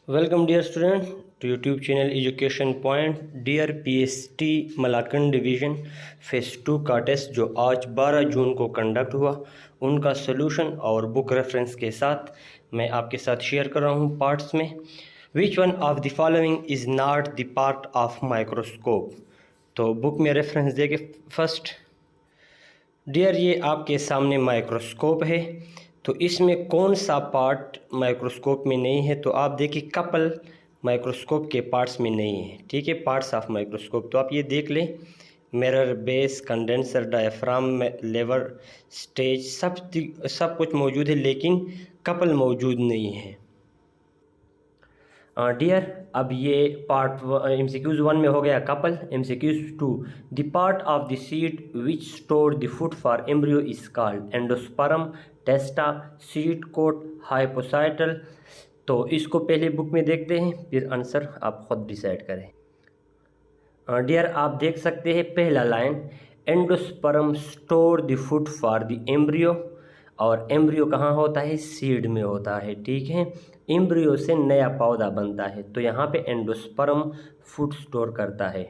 Welcome dear student to YouTube channel education point. Dear PST Malakand division phase 2 का test जो आज 12 जून को conduct हुआ, उनका सॉल्यूशन और बुक रेफरेंस के साथ मैं आपके साथ शेयर कर रहा हूँ पार्ट्स में। Which one of the following is not the part of microscope. तो बुक में रेफरेंस देके फर्स्ट डियर ये आपके सामने माइक्रोस्कोप है, तो इसमें कौन सा पार्ट माइक्रोस्कोप में नहीं है। तो आप देखिए कपल माइक्रोस्कोप के पार्ट्स में नहीं है, ठीक है। पार्ट्स ऑफ माइक्रोस्कोप तो आप ये देख लें, मिरर, बेस, कंडेंसर, डायफ्राम, लेवर, स्टेज, सब कुछ मौजूद है, लेकिन कपल मौजूद नहीं है। डियर अब ये पार्ट MCQs 1 में हो गया couple. MCQs 2, the part of the seed which store the food for embryo is called endosperm, testa, seed coat, hypocotyl. तो इसको पहले बुक में देखते हैं, फिर आंसर आप खुद डिसाइड करें। डियर आप देख सकते हैं पहला line, endosperm store the food for the embryo, और एम्ब्रियो कहाँ होता है, सीड में होता है, ठीक है। एम्ब्रियो से नया पौधा बनता है, तो यहाँ पे एंडोस्पर्म फूड स्टोर करता है।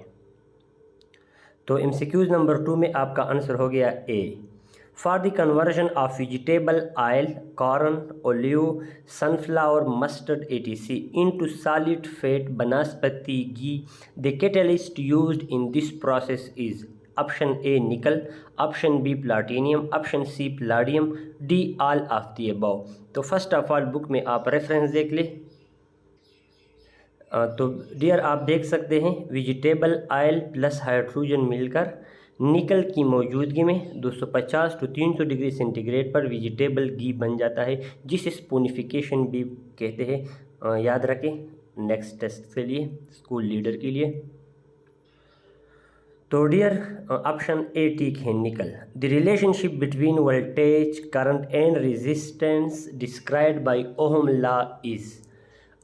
तो MCQs नंबर 2 में आपका आंसर हो गया A. For the conversion of vegetable oil, corn, olive, sunflower, mustard etc into solid fat vanaspati ghee, the catalyst used in this process is option A nickel, option B platinum, option C palladium, D all of the above. तो first of all book में आप reference देख ले। तो dear आप देख सकते हैं वेजिटेबल ऑयल प्लस हाइड्रोजन मिलकर निकल की मौजूदगी में 250 to 300 डिग्री सेंटीग्रेड पर वेजिटेबल घी बन जाता है, जिसे स्पूनिफिकेशन भी कहते हैं। याद रखें नेक्स्ट टेस्ट के लिए, स्कूल लीडर के लिए। तो डियर ऑप्शन ए ठीक है निकल। The relationship between voltage, current and resistance described by Ohm law is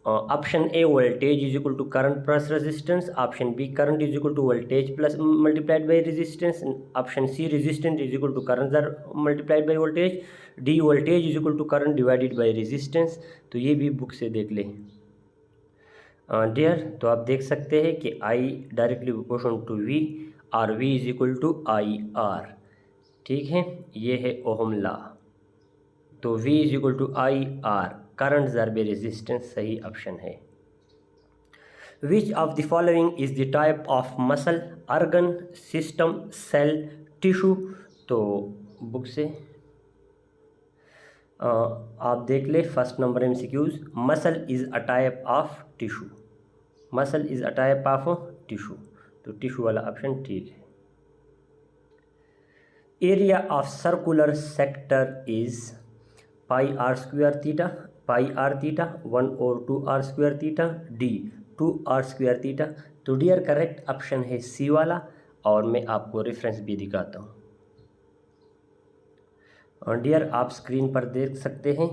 option A voltage is equal to current plus resistance, option B current is equal to voltage plus multiplied by resistance, option C resistance is equal to current multiplied by voltage, D voltage is equal to current divided by resistance. तो ये भी book से देख लें। Dear तो आप देख सकते हैं कि I directly proportional to V और V is equal to I R, ठीक है, ये है ओहम लॉ। तो V is equal to I R, current ज़रबे रेजिस्टेंस सही ऑप्शन है। Which of the following is the type of muscle, organ, system, cell, tissue. तो बुक से आप देख ले first number MCQs, muscle is a type of tissue, muscle is a type of tissue. तो tissue वाला option ठीक है। Area of circular sector is pi r square theta, pi r theta, 1 और 2 r square theta, D 2 r square theta. तो dear correct option है C वाला, और मैं आपको रेफरेंस भी दिखाता हूँ। और डियर आप स्क्रीन पर देख सकते हैं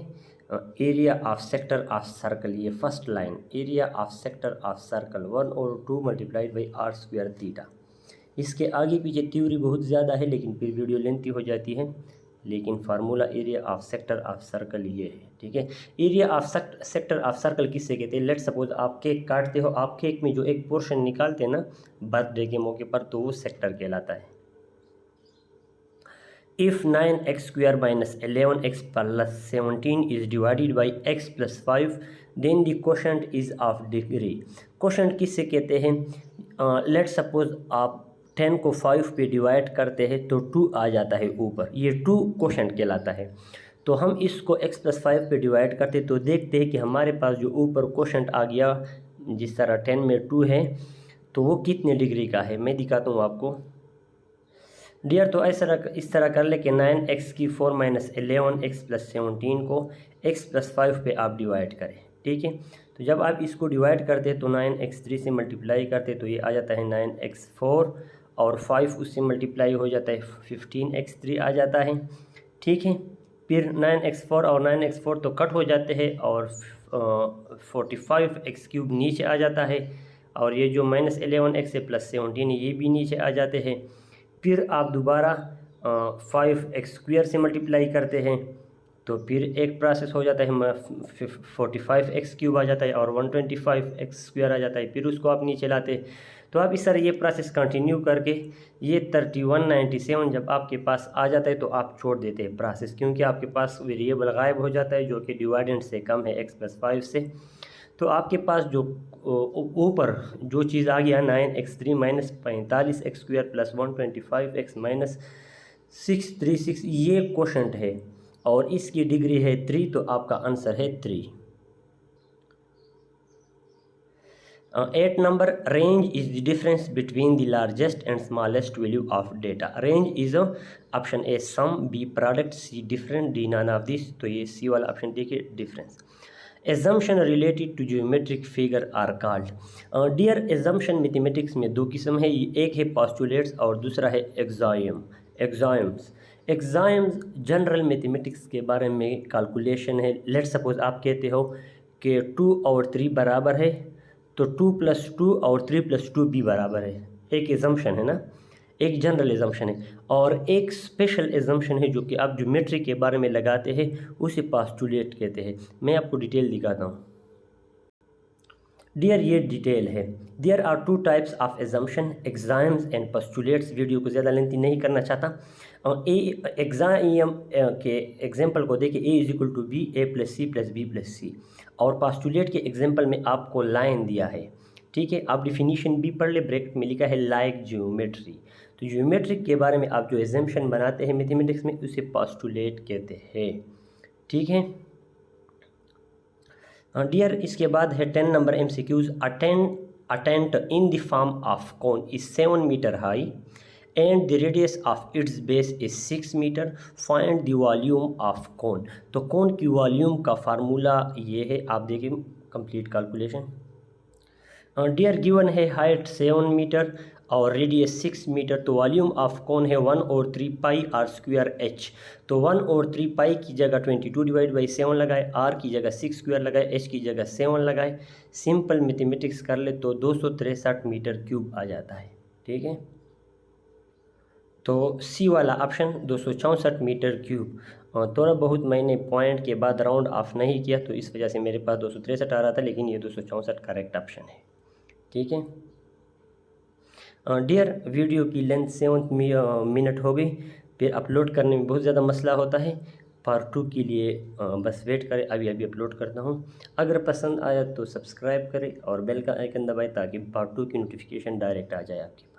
area of sector of circle, ये first line, area of sector of circle 1 और 2 multiplied by R square theta. इसके आगे पीछे थ्योरी बहुत ज़्यादा है, लेकिन फिर वीडियो लेंथी हो जाती है, लेकिन formula area of sector of circle ये है, ठीक है। Area of sector of circle किससे कहते हैं। लेट सपोज आप केक काटते हो, आप केक में जो एक पोर्शन निकालते हैं ना बर्थडे के मौके पर, तो वो सेक्टर कहलाता है। If 9x square minus 11x plus 17 is divided by x plus 5, then the quotient is of degree। Question किससे कहते हैं। लेट सपोज आप 10 को 5 पे डिवाइड करते हैं तो 2 आ जाता है ऊपर, ये 2 क्वेश्चन कहलाता है। तो हम इसको x plus 5 पे डिवाइड करते तो देखते हैं कि हमारे पास जो ऊपर क्वेश्चन आ गया, जिस तरह 10 में 2 है, तो वो कितने डिग्री का है मैं दिखाता हूँ आपको। डियर तो इस तरह कर ले कि 9x की 4 माइनस 11x प्लस 17 को x प्लस 5 पे आप डिवाइड करें, ठीक है। तो जब आप इसको डिवाइड करते हैं तो 9x 3 से मल्टीप्लाई करते तो ये आ जाता है 9x 4, और 5 उससे मल्टीप्लाई हो जाता है 15x 3 आ जाता है, ठीक है। फिर 9x 4 और 9x 4 तो कट हो जाते हैं, और 45x क्यूब नीचे आ जाता है, और ये जो माइनस 11x है प्लस 17 है ये भी नीचे आ जाते हैं। फिर आप दोबारा 5x स्क्वायर से मल्टीप्लाई करते हैं तो फिर एक प्रोसेस हो जाता है 45x³ आ जाता है और 125x² आ जाता है, फिर उसको आप नीचे लाते। तो आप इस तरह ये प्रोसेस कंटिन्यू करके ये 3197 जब आपके पास आ जाता है तो आप छोड़ देते हैं प्रोसेस, क्योंकि आपके पास वेरिएबल गायब हो जाता है जो कि डिवाइडेंड से कम है x+5 से। तो आपके पास जो ऊपर जो चीज़ आ गया 9x3 minus 45x² plus 125x minus 636, ये क्वोशंट है और इसकी डिग्री है 3, तो आपका आंसर है 3। 8 number, range is the difference between the largest and smallest value of data. Range is option A sum, B product, C different, D none of this। तो ये C वाला ऑप्शन देखिए difference. Assumption related to geometric figure are called। Dear assumption mathematics में दो किस्म है, एक है postulates और दूसरा है एक्साम्स। जनरल मैथमेटिक्स के बारे में कैलकुलेशन है। लेट सपोज आप कहते हो कि 2 और 3 बराबर है, तो 2 + 2 और 3 + 2 भी बराबर है। एक एजम्पशन है ना, एक जनरल एजम्पशन है, और एक स्पेशल एजम्पशन है जो कि आप ज्योमेट्री के बारे में लगाते हैं, उसे पोस्टुलेट कहते हैं। मैं आपको डिटेल दिखाता हूँ। डियर ये डिटेल है। There are 2 types of assumption, axioms and postulates. Video को ज़्यादा लेंथी नहीं करना चाहता। एग्जाम के एग्जाम्पल को देखिए, A = B, A+C + B+C, और पोस्टुलेट के एग्जाम्पल में आपको लाइन दिया है, ठीक है। आप डिफिनीशन भी पढ़ ले, ब्रैकेट में लिखा है लाइक ज्योमेट्री। तो ज्योमेट्री के बारे में आप जो एग्जाम्पशन बनाते हैं मैथमेटिक्स में, उसे पोस्टुलेट कहते हैं, ठीक है। डियर इसके बाद है 10 number MCQs। A tent in the form of cone is 7 metre high and the radius of its base is 6 metre, find the volume of cone. तो कोन की वॉल्यूम का फार्मूला ये है, आप देखिए कंप्लीट कैलकुलेशन। डियर गिवन है height 7 metre और radius 6 metre, तो वॉल्यूम ऑफ कोन है 1/3 पाई r²h। तो 1/3 पाई की जगह 22/7 लगाए, r की जगह 6² लगाए, h की जगह 7 लगाए। सिंपल मैथमेटिक्स कर ले तो 263 मीटर क्यूब आ जाता है, ठीक है। तो सी वाला ऑप्शन 264 मीटर क्यूब। थोड़ा बहुत मैंने पॉइंट के बाद राउंड ऑफ नहीं किया, तो इस वजह से मेरे पास 263 आ रहा था, लेकिन ये 264 करेक्ट ऑप्शन है, ठीक है। डियर वीडियो की लेंथ 7 मिनट हो गई, फिर अपलोड करने में बहुत ज़्यादा मसला होता है। पार्ट 2 के लिए बस वेट करें, अभी अपलोड करता हूँ। अगर पसंद आया तो सब्सक्राइब करें और बेल का आइकन दबाएं ताकि पार्ट 2 की नोटिफिकेशन डायरेक्ट आ जाए आपके